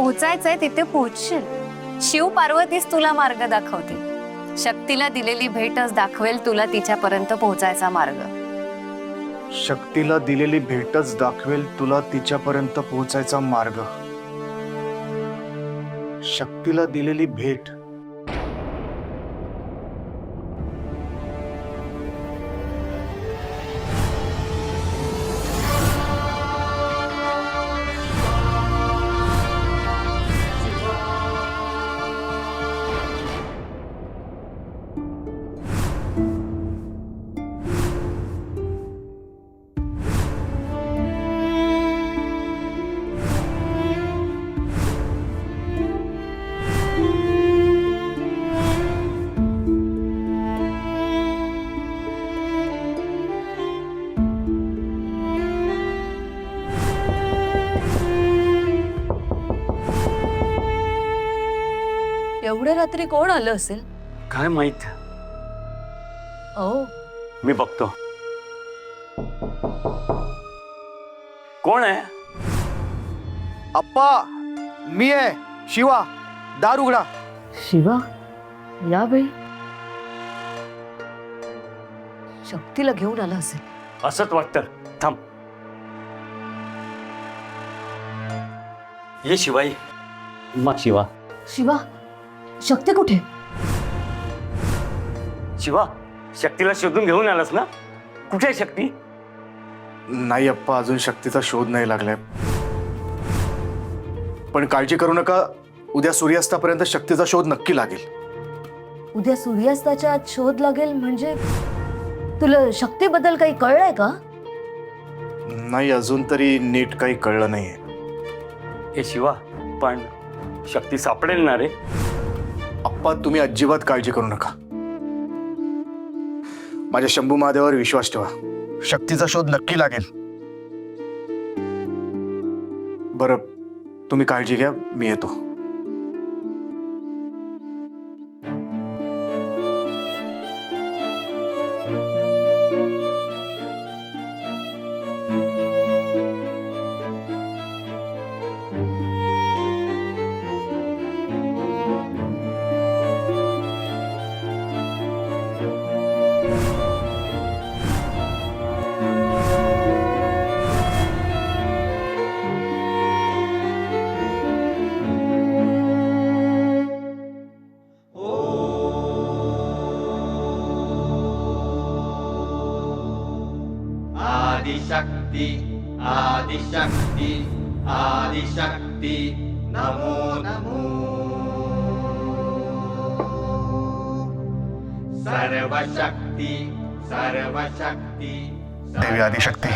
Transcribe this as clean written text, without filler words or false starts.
पोहोचायचंय तिथे पोहोचशील। शिव पार्वतीच तुला मार्ग दाखवतील। शक्तीला दिलेली भेटच दाखवेल तुला तिच्यापर्यंत पोहोचायचा मार्ग। शक्तीला दिलेली भेटच दाखवेल तुला तिच्यापर्यंत पोहोचायचा मार्ग। शक्तीला दिलेली भेट। एवढ्या रात्री कोण आलं असेल? काय माहित? ओ मी बघतो। कोण आहे? अप्पा, मी आहे शिवा। दार उघडा। शिवा, या बाई। शक्तीला घेऊन आला असेल। असंच वाटतं। थांब। ये शिवाई। मग शिवा। शिवा, शक्ती कुठे? शिवा, शक्तीला शोधून घेऊन आलास ना? कुठे आहे शक्ती? नाही अप्पा, अजून शक्तीचा शोध नाही लागलाय। पण काळजी करू नका, उद्या सूर्यास्तापर्यंत शक्तीचा शोध नक्की लागेल। उद्या सूर्यास्ताच्या आत शोध लागेल म्हणजे तुला शक्तीबद्दल काही कळलंय का? नाही, अजून तरी नीट काही कळलं नाहीये। हे शिवा, पण शक्ती सापडेल ना रे? अप्पा, तुम्ही अजिबात काळजी करू नका। माझ्या शंभू महादेवावर विश्वास ठेवा। शक्तीचा शोध नक्की लागेल। बरं, तुम्ही काळजी घ्या, मी येतो। आदिशक्ति आदिशक्ति आदिशक्ति नमो नमो। सर्वशक्ति सर्वशक्ति देवी आदिशक्ती,